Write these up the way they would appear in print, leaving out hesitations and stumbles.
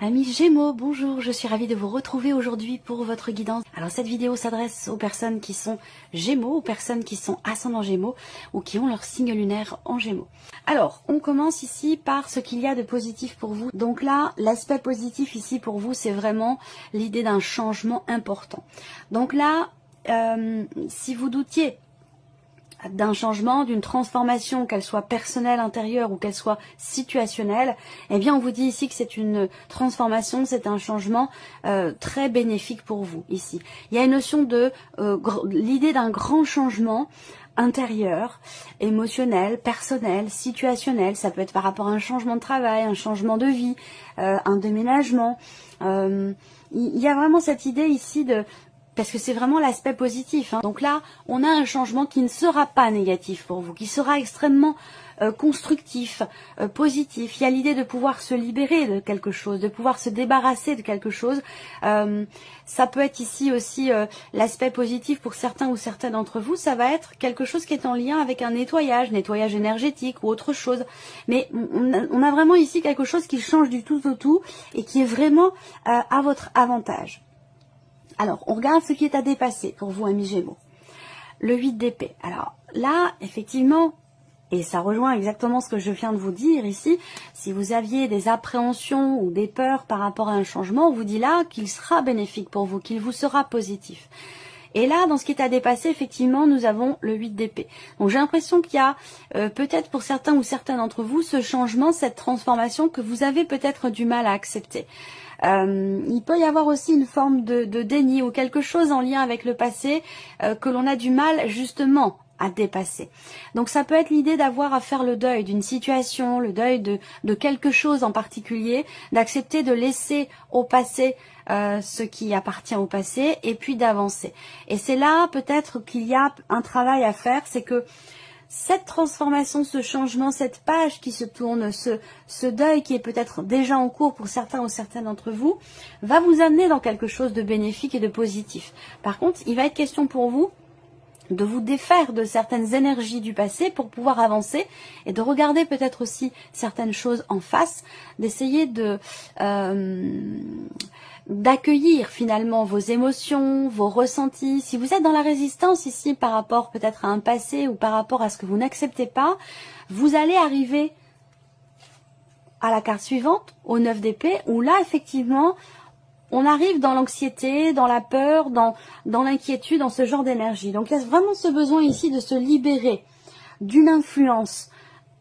Amis Gémeaux, bonjour, je suis ravie de vous retrouver aujourd'hui pour votre guidance. Alors cette vidéo s'adresse aux personnes qui sont Gémeaux, aux personnes qui sont ascendant Gémeaux ou qui ont leur signe lunaire en Gémeaux. Alors, on commence ici par ce qu'il y a de positif pour vous. Donc là, l'aspect positif ici pour vous, c'est vraiment l'idée d'un changement important. Donc là, si vous doutiez d'un changement, d'une transformation, qu'elle soit personnelle, intérieure ou qu'elle soit situationnelle, eh bien on vous dit ici que c'est une transformation, c'est un changement très bénéfique pour vous ici. Il y a une notion de l'idée d'un grand changement intérieur, émotionnel, personnel, situationnel. Ça peut être par rapport à un changement de travail, un changement de vie, un déménagement. Il y a vraiment cette idée ici de... Parce que c'est vraiment l'aspect positif. Donc là, on a un changement qui ne sera pas négatif pour vous, qui sera extrêmement constructif, positif. Il y a l'idée de pouvoir se libérer de quelque chose, de pouvoir se débarrasser de quelque chose. Ça peut être ici aussi l'aspect positif pour certains ou certaines d'entre vous. Ça va être quelque chose qui est en lien avec un nettoyage énergétique ou autre chose. Mais on a vraiment ici quelque chose qui change du tout au tout et qui est vraiment à votre avantage. Alors, on regarde ce qui est à dépasser pour vous, amis Gémeaux. Le 8 d'épée. Alors là, effectivement, et ça rejoint exactement ce que je viens de vous dire ici, si vous aviez des appréhensions ou des peurs par rapport à un changement, on vous dit là qu'il sera bénéfique pour vous, qu'il vous sera positif. Et là, dans ce qui est à dépasser, effectivement, nous avons le 8 d'épée. Donc j'ai l'impression qu'il y a peut-être pour certains ou certaines d'entre vous, ce changement, cette transformation que vous avez peut-être du mal à accepter. Il peut y avoir aussi une forme de déni ou quelque chose en lien avec le passé que l'on a du mal justement à dépasser. Donc ça peut être l'idée d'avoir à faire le deuil d'une situation, le deuil de quelque chose en particulier, d'accepter de laisser au passé ce qui appartient au passé et puis d'avancer. Et c'est là peut-être qu'il y a un travail à faire, c'est que cette transformation, ce changement, cette page qui se tourne, ce deuil qui est peut-être déjà en cours pour certains ou certaines d'entre vous, va vous amener dans quelque chose de bénéfique et de positif. Par contre, il va être question pour vous de vous défaire de certaines énergies du passé pour pouvoir avancer et de regarder peut-être aussi certaines choses en face, d'essayer d'accueillir finalement vos émotions, vos ressentis. Si vous êtes dans la résistance ici par rapport peut-être à un passé ou par rapport à ce que vous n'acceptez pas, vous allez arriver à la carte suivante, au 9 d'épée, où là effectivement on arrive dans l'anxiété, dans la peur, dans l'inquiétude, dans ce genre d'énergie. Donc il y a vraiment ce besoin ici de se libérer d'une influence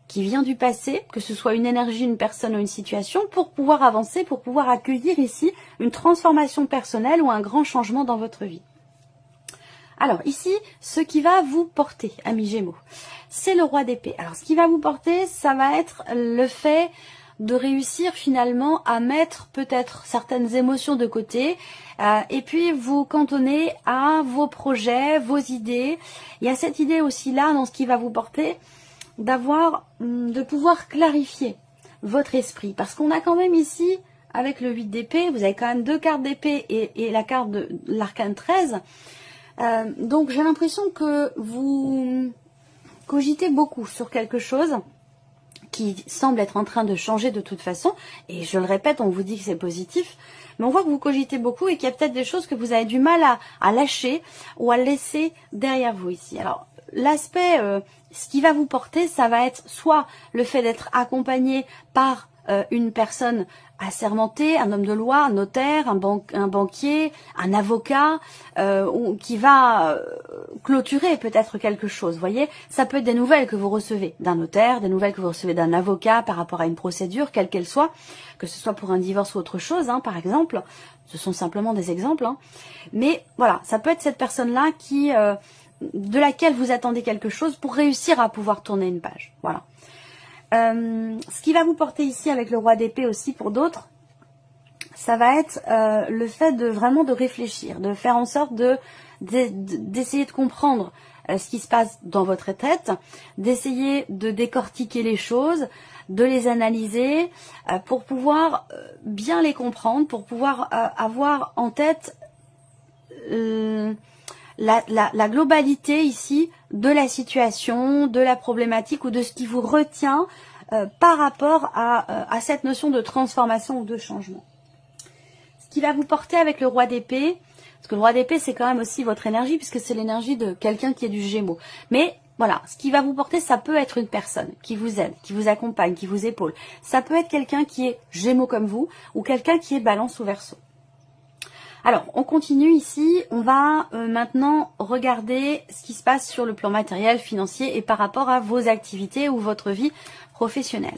qui vient du passé, que ce soit une énergie, une personne ou une situation, pour pouvoir avancer, pour pouvoir accueillir ici une transformation personnelle ou un grand changement dans votre vie. Alors ici, ce qui va vous porter, amis Gémeaux, c'est le roi d'épée. Alors ce qui va vous porter, ça va être le fait de réussir finalement à mettre peut-être certaines émotions de côté et puis vous cantonner à vos projets, vos idées. Il y a cette idée aussi là dans ce qui va vous porter, de pouvoir clarifier votre esprit. Parce qu'on a quand même ici, avec le 8 d'épée, vous avez quand même deux cartes d'épée et la carte de l'arcane 13. Donc j'ai l'impression que vous cogitez beaucoup sur quelque chose qui semble être en train de changer de toute façon. Et je le répète, on vous dit que c'est positif. Mais on voit que vous cogitez beaucoup et qu'il y a peut-être des choses que vous avez du mal à lâcher ou à laisser derrière vous ici. Alors l'aspect, ce qui va vous porter, ça va être soit le fait d'être accompagné par une personne assermentée, un homme de loi, un notaire, un banquier, un avocat, qui va clôturer peut-être quelque chose. Vous voyez, ça peut être des nouvelles que vous recevez d'un notaire, des nouvelles que vous recevez d'un avocat par rapport à une procédure, quelle qu'elle soit, que ce soit pour un divorce ou autre chose, par exemple. Ce sont simplement des exemples. Mais voilà, ça peut être cette personne-là qui... de laquelle vous attendez quelque chose pour réussir à pouvoir tourner une page. Voilà. Ce qui va vous porter ici avec le roi d'épée aussi pour d'autres, ça va être le fait de vraiment de réfléchir, de faire en sorte d'essayer de comprendre ce qui se passe dans votre tête, d'essayer de décortiquer les choses, de les analyser pour pouvoir bien les comprendre, pour pouvoir avoir en tête la globalité ici de la situation, de la problématique ou de ce qui vous retient par rapport à cette notion de transformation ou de changement. qui va vous porter avec le roi d'épée, parce que le roi d'épée, c'est quand même aussi votre énergie, puisque c'est l'énergie de quelqu'un qui est du Gémeaux. Mais voilà, ce qui va vous porter, ça peut être une personne qui vous aide, qui vous accompagne, qui vous épaule. Ça peut être quelqu'un qui est Gémeaux comme vous, ou quelqu'un qui est Balance ou Verseau. Alors, on continue ici. On va maintenant regarder ce qui se passe sur le plan matériel, financier et par rapport à vos activités ou votre vie professionnelle.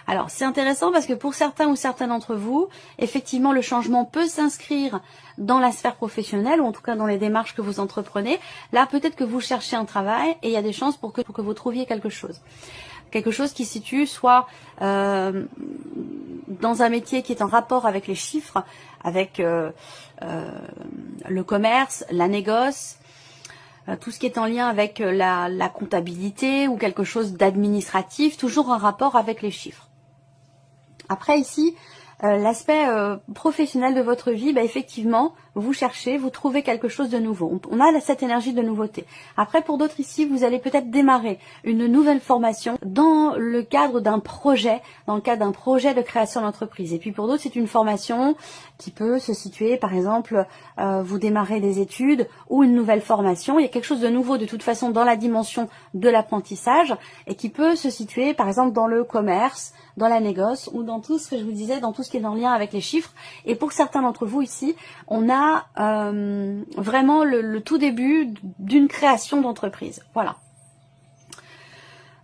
Alors, c'est intéressant parce que pour certains ou certaines d'entre vous, effectivement, le changement peut s'inscrire dans la sphère professionnelle ou en tout cas dans les démarches que vous entreprenez. Là, peut-être que vous cherchez un travail et il y a des chances pour que vous trouviez quelque chose. Quelque chose qui se situe soit dans un métier qui est en rapport avec les chiffres, avec le commerce, la négoce, tout ce qui est en lien avec la comptabilité ou quelque chose d'administratif, toujours en rapport avec les chiffres. Après ici, l'aspect professionnel de votre vie, effectivement, vous cherchez, vous trouvez quelque chose de nouveau. On a cette énergie de nouveauté. Après, pour d'autres ici, vous allez peut-être démarrer une nouvelle formation dans le cadre d'un projet, dans le cadre d'un projet de création d'entreprise. Et puis pour d'autres, c'est une formation qui peut se situer, par exemple, vous démarrez des études ou une nouvelle formation. Il y a quelque chose de nouveau de toute façon dans la dimension de l'apprentissage et qui peut se situer, par exemple, dans le commerce, dans la négoce ou dans tout ce que je vous disais, dans tout ce qui est en lien avec les chiffres. Et pour certains d'entre vous ici, on a vraiment le tout début d'une création d'entreprise. Voilà.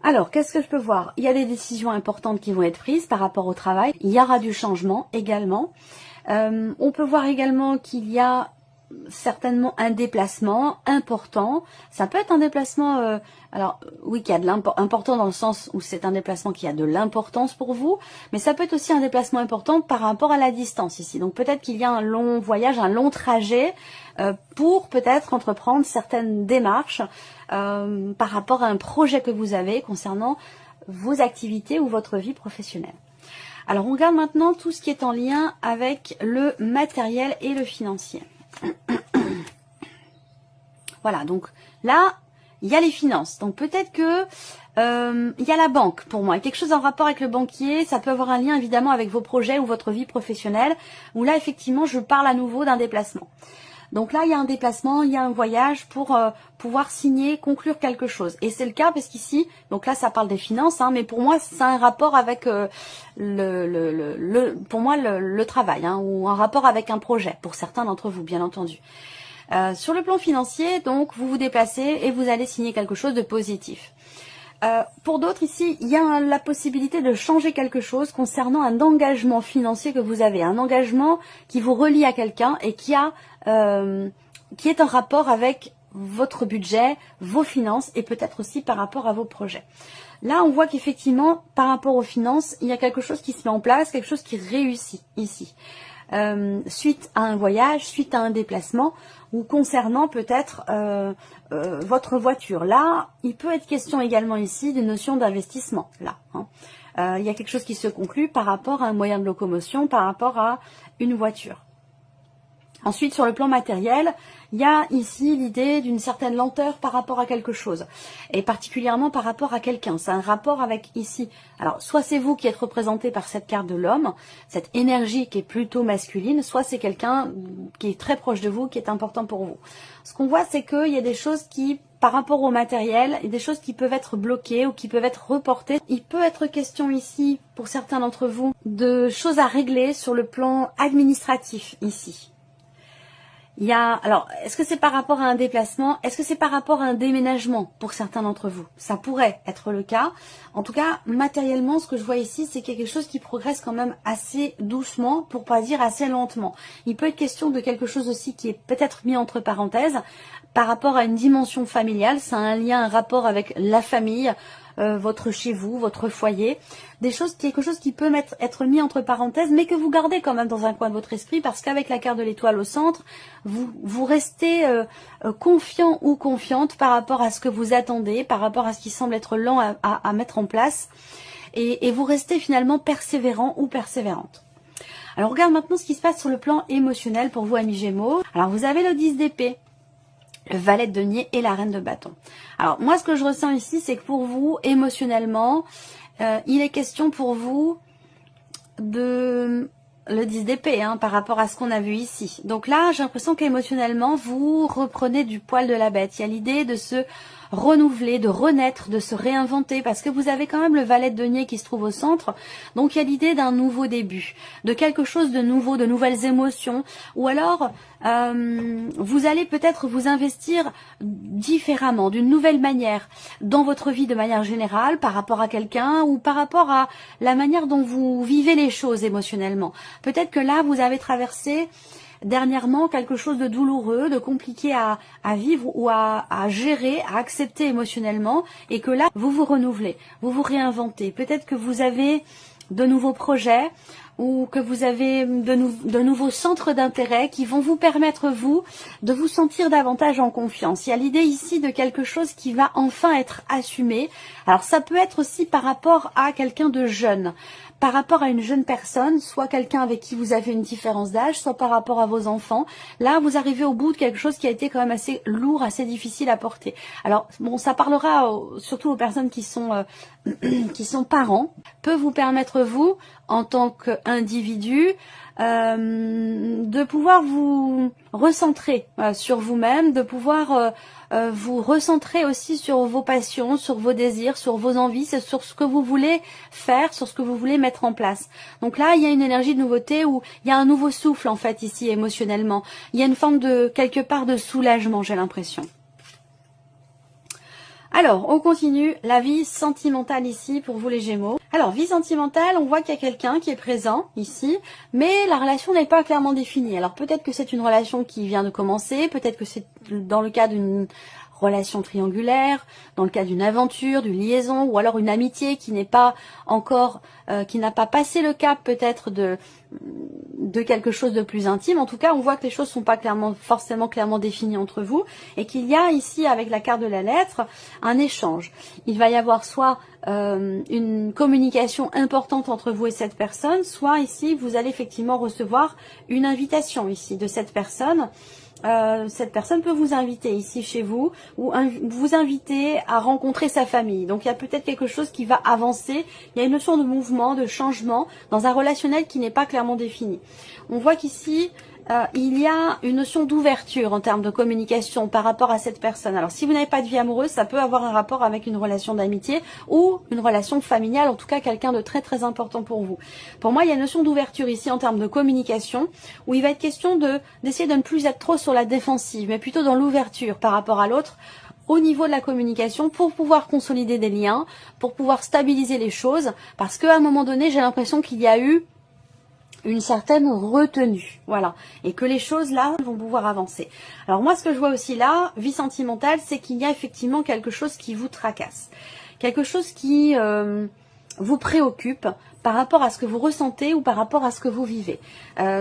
Alors, qu'est-ce que je peux voir? Il y a des décisions importantes qui vont être prises par rapport au travail. Il y aura du changement également. On peut voir également qu'il y a certainement un déplacement important. Ça peut être un déplacement, alors oui, qui a de l'important dans le sens où c'est un déplacement qui a de l'importance pour vous, mais ça peut être aussi un déplacement important par rapport à la distance ici. Donc peut-être qu'il y a un long voyage, un long trajet pour peut-être entreprendre certaines démarches par rapport à un projet que vous avez concernant vos activités ou votre vie professionnelle. Alors on regarde maintenant tout ce qui est en lien avec le matériel et le financier. Voilà, donc là, il y a les finances. Donc peut-être que il y a la banque pour moi. Quelque chose en rapport avec le banquier, ça peut avoir un lien évidemment avec vos projets ou votre vie professionnelle, où là effectivement je parle à nouveau d'un déplacement. Donc là, il y a un déplacement, il y a un voyage pour pouvoir signer, conclure quelque chose. Et c'est le cas parce qu'ici, donc là, ça parle des finances, mais pour moi, c'est un rapport avec le travail, ou un rapport avec un projet, pour certains d'entre vous, bien entendu. Sur le plan financier, donc, vous vous déplacez et vous allez signer quelque chose de positif. Pour d'autres ici, il y a la possibilité de changer quelque chose concernant un engagement financier que vous avez, un engagement qui vous relie à quelqu'un et qui est en rapport avec votre budget, vos finances et peut-être aussi par rapport à vos projets. Là, on voit qu'effectivement, par rapport aux finances, il y a quelque chose qui se met en place, quelque chose qui réussit ici. Suite à un voyage, suite à un déplacement ou concernant peut-être votre voiture. Là, il peut être question également ici d'une notion d'investissement. Là, il y a quelque chose qui se conclut par rapport à un moyen de locomotion, par rapport à une voiture. Ensuite, sur le plan matériel, il y a ici l'idée d'une certaine lenteur par rapport à quelque chose, et particulièrement par rapport à quelqu'un. C'est un rapport avec ici. Alors, soit c'est vous qui êtes représenté par cette carte de l'homme, cette énergie qui est plutôt masculine, soit c'est quelqu'un qui est très proche de vous, qui est important pour vous. Ce qu'on voit, c'est qu'il y a des choses qui, par rapport au matériel, il y a des choses qui peuvent être bloquées ou qui peuvent être reportées. Il peut être question ici, pour certains d'entre vous, de choses à régler sur le plan administratif ici. Il y a, alors, est-ce que c'est par rapport à un déplacement? Est-ce que c'est par rapport à un déménagement pour certains d'entre vous? Ça pourrait être le cas. En tout cas, matériellement, ce que je vois ici, c'est quelque chose qui progresse quand même assez doucement, pour pas dire assez lentement. Il peut être question de quelque chose aussi qui est peut-être mis entre parenthèses par rapport à une dimension familiale. C'est un lien, un rapport avec la famille, votre chez vous, votre foyer, quelque chose qui peut être mis entre parenthèses, mais que vous gardez quand même dans un coin de votre esprit, parce qu'avec la carte de l'étoile au centre, vous restez confiant ou confiante par rapport à ce que vous attendez, par rapport à ce qui semble être lent à mettre en place, et vous restez finalement persévérant ou persévérante. Alors on regarde maintenant ce qui se passe sur le plan émotionnel pour vous, amis Gémeaux. Alors vous avez le 10 d'épée, le valet de denier et la reine de bâton. Alors moi, ce que je ressens ici, c'est que pour vous, émotionnellement, il est question pour vous de le 10 d'épée par rapport à ce qu'on a vu ici. Donc là, j'ai l'impression qu'émotionnellement, vous reprenez du poil de la bête. Il y a l'idée de se renouveler, de renaître, de se réinventer, parce que vous avez quand même le valet de denier qui se trouve au centre. Donc il y a l'idée d'un nouveau début, de quelque chose de nouveau, de nouvelles émotions, ou alors vous allez peut-être vous investir différemment, d'une nouvelle manière, dans votre vie de manière générale, par rapport à quelqu'un, ou par rapport à la manière dont vous vivez les choses émotionnellement. Peut-être que là, vous avez traversé dernièrement quelque chose de douloureux, de compliqué à vivre ou à gérer, à accepter émotionnellement, et que là, vous vous renouvelez, vous vous réinventez. Peut-être que vous avez de nouveaux projets ou que vous avez de nouveaux centres d'intérêt qui vont vous permettre, vous, de vous sentir davantage en confiance. Il y a l'idée ici de quelque chose qui va enfin être assumé. Alors ça peut être aussi par rapport à quelqu'un de jeune, par rapport à une jeune personne, soit quelqu'un avec qui vous avez une différence d'âge, soit par rapport à vos enfants. Là, vous arrivez au bout de quelque chose qui a été quand même assez lourd, assez difficile à porter. Alors, bon, ça parlera surtout aux personnes qui sont parents, peut vous permettre, vous, en tant qu'individu, de pouvoir vous recentrer sur vous-même, de pouvoir vous recentrer aussi sur vos passions, sur vos désirs, sur vos envies, sur ce que vous voulez faire, sur ce que vous voulez mettre en place. Donc là, il y a une énergie de nouveauté où il y a un nouveau souffle en fait ici émotionnellement. Il y a une forme de, quelque part, de soulagement, j'ai l'impression. Alors, on continue la vie sentimentale ici pour vous les Gémeaux. Alors, vie sentimentale, on voit qu'il y a quelqu'un qui est présent ici, mais la relation n'est pas clairement définie. Alors, peut-être que c'est une relation qui vient de commencer, peut-être que c'est dans le cas d'une relation triangulaire, dans le cas d'une aventure, d'une liaison, ou alors une amitié qui n'est pas encore, qui n'a pas passé le cap peut-être de quelque chose de plus intime. En tout cas, on voit que les choses sont pas forcément clairement définies entre vous, et qu'il y a ici, avec la carte de la lettre, un échange. Il va y avoir soit une communication importante entre vous et cette personne, soit ici, vous allez effectivement recevoir une invitation ici de cette personne. Cette personne peut vous inviter ici chez vous, ou vous inviter à rencontrer sa famille. Donc il y a peut-être quelque chose qui va avancer, il y a une notion de mouvement, de changement dans un relationnel qui n'est pas clairement défini. On voit qu'ici il y a une notion d'ouverture en termes de communication par rapport à cette personne. Alors si vous n'avez pas de vie amoureuse, ça peut avoir un rapport avec une relation d'amitié ou une relation familiale, en tout cas quelqu'un de très très important pour vous. Pour moi, il y a une notion d'ouverture ici en termes de communication, où il va être question d'essayer de ne plus être trop sur la défensive, mais plutôt dans l'ouverture par rapport à l'autre, au niveau de la communication, pour pouvoir consolider des liens, pour pouvoir stabiliser les choses, parce qu'à un moment donné, j'ai l'impression qu'il y a eu une certaine retenue, voilà, et que les choses là vont pouvoir avancer. Alors moi, ce que je vois aussi là, vie sentimentale, c'est qu'il y a effectivement quelque chose qui vous tracasse, quelque chose qui vous préoccupe par rapport à ce que vous ressentez ou par rapport à ce que vous vivez.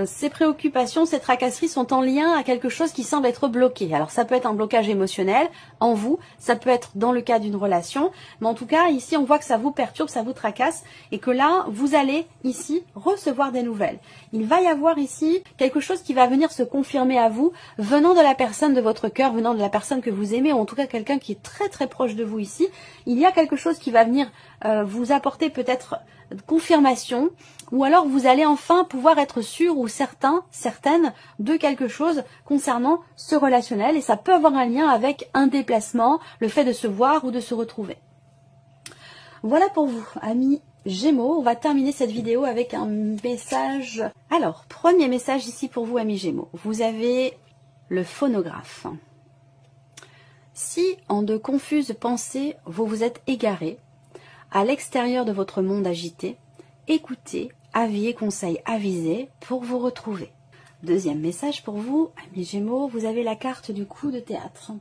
Ces préoccupations, ces tracasseries sont en lien à quelque chose qui semble être bloqué. Alors ça peut être un blocage émotionnel en vous, ça peut être dans le cas d'une relation, mais en tout cas ici on voit que ça vous perturbe, ça vous tracasse, et que là vous allez ici recevoir des nouvelles. Il va y avoir ici quelque chose qui va venir se confirmer à vous, venant de la personne de votre cœur, venant de la personne que vous aimez, ou en tout cas quelqu'un qui est très très proche de vous ici. Il y a quelque chose qui va venir vous apporter peut-être confirmation, ou alors vous allez enfin pouvoir être sûr ou certain, certaine de quelque chose concernant ce relationnel, et ça peut avoir un lien avec un déplacement, le fait de se voir ou de se retrouver. Voilà pour vous, amis Gémeaux. On va terminer cette vidéo avec un message. Alors, premier message ici pour vous, amis Gémeaux. Vous avez le phonographe. Si en de confuses pensées vous vous êtes égaré à l'extérieur de votre monde agité, écoutez, avis et conseils avisés pour vous retrouver. Deuxième message pour vous, amis Gémeaux, vous avez la carte du coup de théâtre.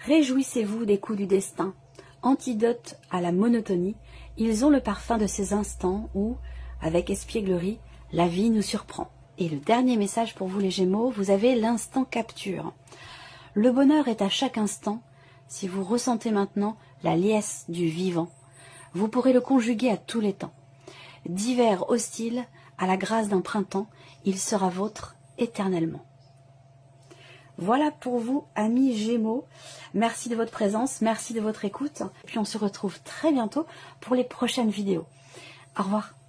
Réjouissez-vous des coups du destin, antidote à la monotonie, ils ont le parfum de ces instants où, avec espièglerie, la vie nous surprend. Et le dernier message pour vous les Gémeaux, vous avez l'instant capture. Le bonheur est à chaque instant, si vous ressentez maintenant la liesse du vivant, vous pourrez le conjuguer à tous les temps. D'hiver hostile à la grâce d'un printemps, il sera vôtre éternellement. Voilà pour vous, amis Gémeaux. Merci de votre présence, merci de votre écoute. Puis on se retrouve très bientôt pour les prochaines vidéos. Au revoir.